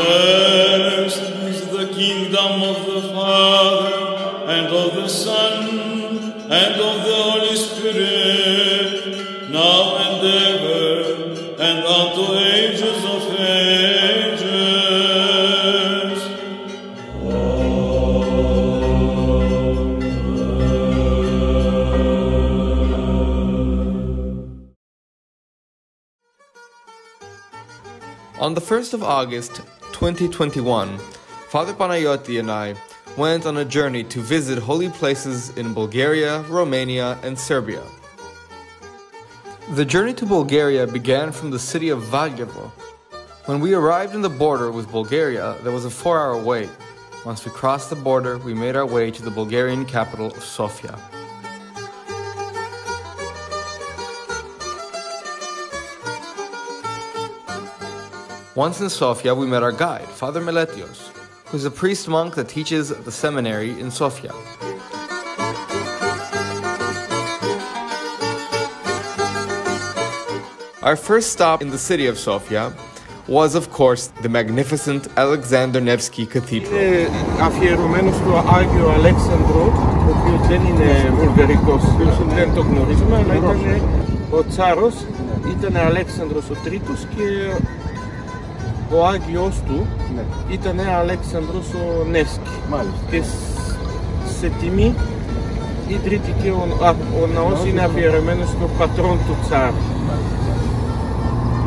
Blessed is the kingdom of the Father, and of the Son, and of the Holy Spirit, now and ever, and unto ages of ages. On the 1st of August, 2021, Father Panayoti and I went on a journey to visit holy places in Bulgaria, Romania, and Serbia. The journey to Bulgaria began from the city of Valjevo. When we arrived in the border with Bulgaria, there was a 4-hour wait. Once we crossed the border, we made our way to the Bulgarian capital of Sofia. Once in Sofia, we met our guide, Father Meletios, who is a priest-monk that teaches at the seminary in Sofia. Our first stop in the city of Sofia was, of course, the magnificent Alexander Nevsky Cathedral. Αφιερωμένο στο Άγιο Αλέξανδρο, ο οποίος δεν είναι βουλγαρικός, δεν το γνωρίζουμε, αλλά ήταν ο Τσάρος, ήταν Αλέξανδρος ο Τρίτος και ο Άγιος του ήταν Αλέξανδρος ο Νεύσκη. Και σε τιμή ιδρύθηκε ο ναός, είναι αφιερωμένος στο πατρόν του Τσάρου.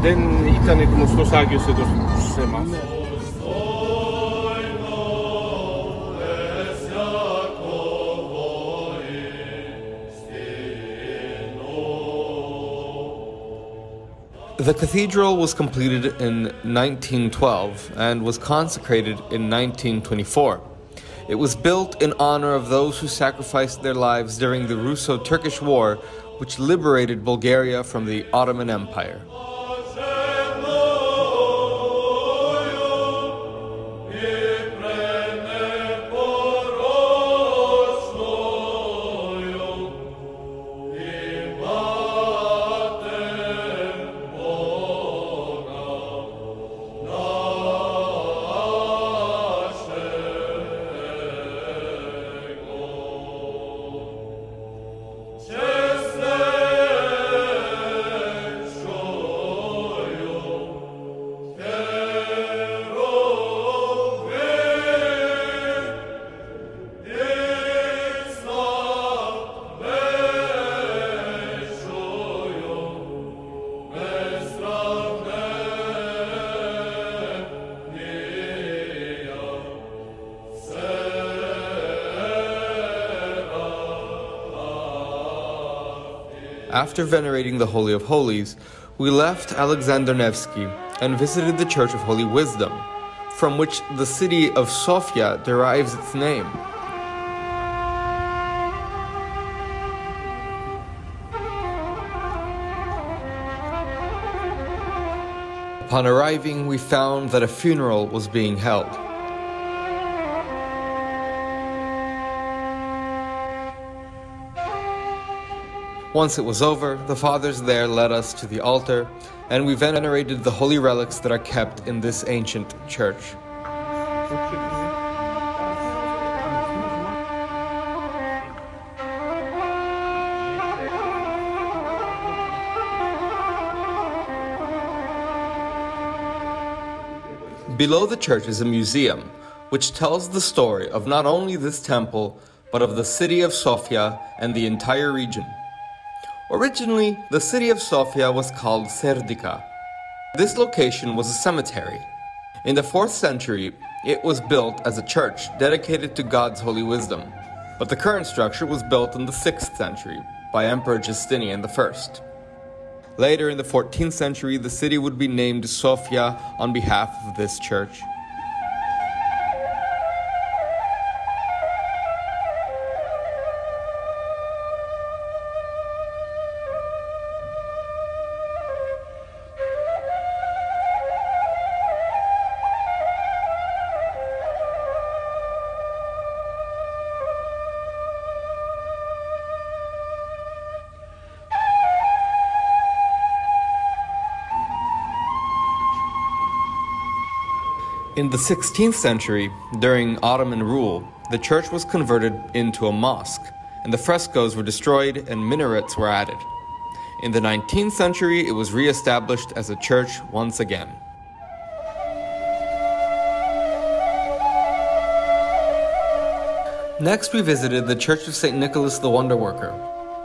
Δεν ήταν γνωστός Άγιος εδώ σε εμάς. The cathedral was completed in 1912 and was consecrated in 1924. It was built in honor of those who sacrificed their lives during the Russo-Turkish War, which liberated Bulgaria from the Ottoman Empire. After venerating the Holy of Holies, we left Alexander Nevsky and visited the Church of Holy Wisdom, from which the city of Sofia derives its name. Upon arriving, we found that a funeral was being held. Once it was over, the fathers there led us to the altar, and we venerated the holy relics that are kept in this ancient church. Below the church is a museum, which tells the story of not only this temple, but of the city of Sofia and the entire region. Originally, the city of Sofia was called Serdica. This location was a cemetery. In the 4th century, it was built as a church dedicated to God's holy wisdom, but the current structure was built in the 6th century by Emperor Justinian I. Later in the 14th century, the city would be named Sofia on behalf of this church. In the 16th century, during Ottoman rule, the church was converted into a mosque, and the frescoes were destroyed and minarets were added. In the 19th century, it was re-established as a church once again. Next, we visited the Church of St. Nicholas the Wonder Worker,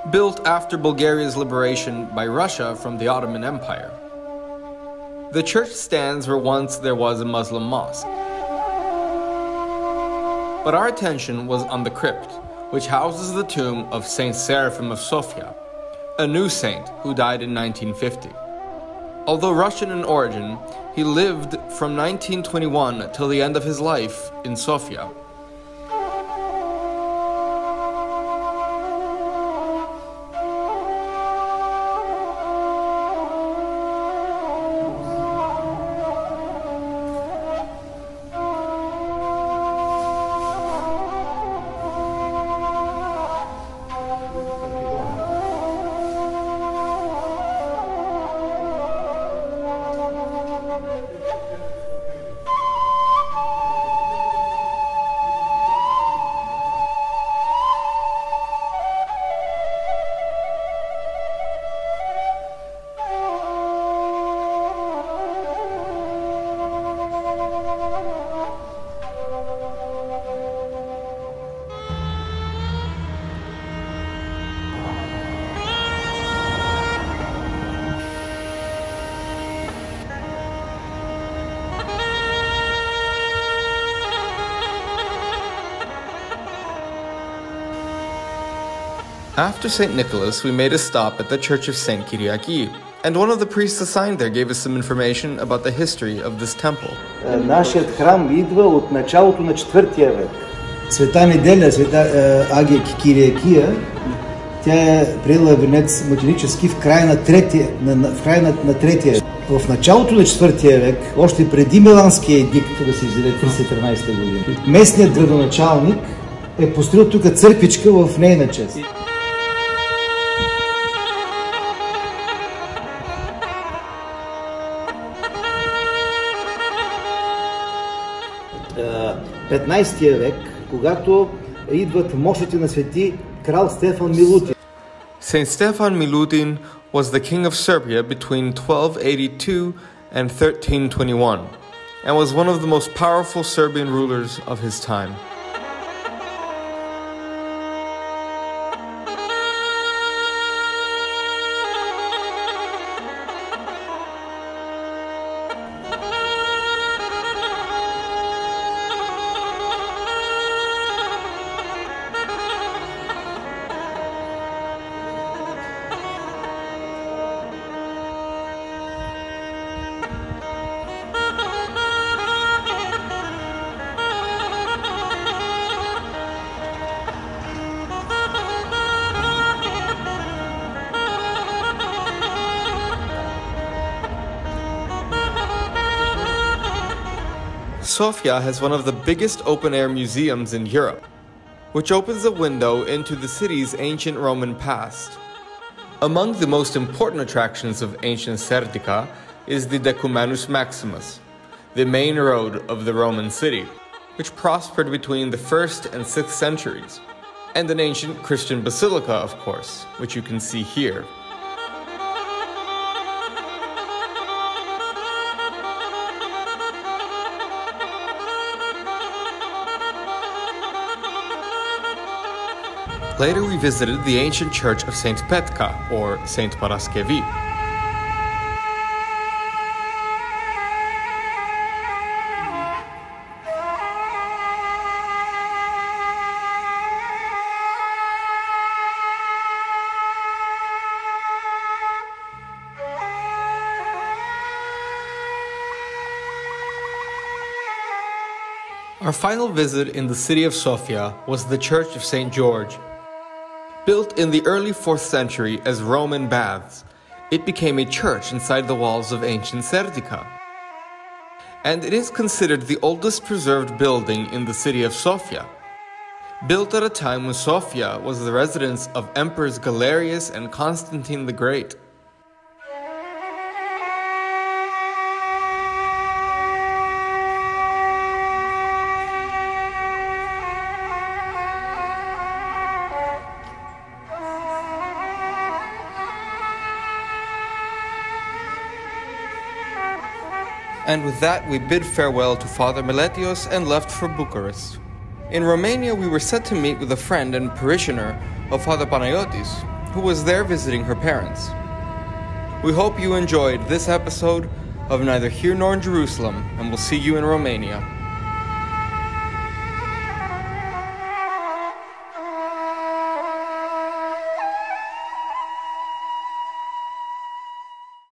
built after Bulgaria's liberation by Russia from the Ottoman Empire. The church stands where once there was a Muslim mosque. But our attention was on the crypt, which houses the tomb of Saint Seraphim of Sofia, a new saint who died in 1950. Although Russian in origin, he lived from 1921 till the end of his life in Sofia. After St. Nicholas, we made a stop at the Church of St. Kyriaki, and one of the priests assigned there gave us some information about the history of this temple. Нашият храм идва от началото на 4 век. Света неделя, света Агия Кириакия, тя е приела венец мъченически в края на третия. В началото на 4 век, още преди Миланския едикт, да се издаде 313 година, местният градоначалник е построил тук църквичка в нейна чест. В 15 век, когато идват мощите на свети крал Стефан Милутин. Saint Stefan Milutin was the king of Serbia between 1282 and 1321, and was one of the most powerful Serbian rulers of his time. Sofia has one of the biggest open-air museums in Europe, which opens a window into the city's ancient Roman past. Among the most important attractions of ancient Serdica is the Decumanus Maximus, the main road of the Roman city, which prospered between the 1st and 6th centuries, and an ancient Christian basilica, of course, which you can see here. Later we visited the ancient church of Saint Petka, or Saint Paraskevi. Our final visit in the city of Sofia was the Church of St. George. Built in the early 4th century as Roman baths, it became a church inside the walls of ancient Serdica. And it is considered the oldest preserved building in the city of Sofia. Built at a time when Sofia was the residence of Emperors Galerius and Constantine the Great. And with that, we bid farewell to Father Miletios and left for Bucharest. In Romania, we were set to meet with a friend and parishioner of Father Panayotis, who was there visiting her parents. We hope you enjoyed this episode of Neither Here Nor in Jerusalem, and we'll see you in Romania.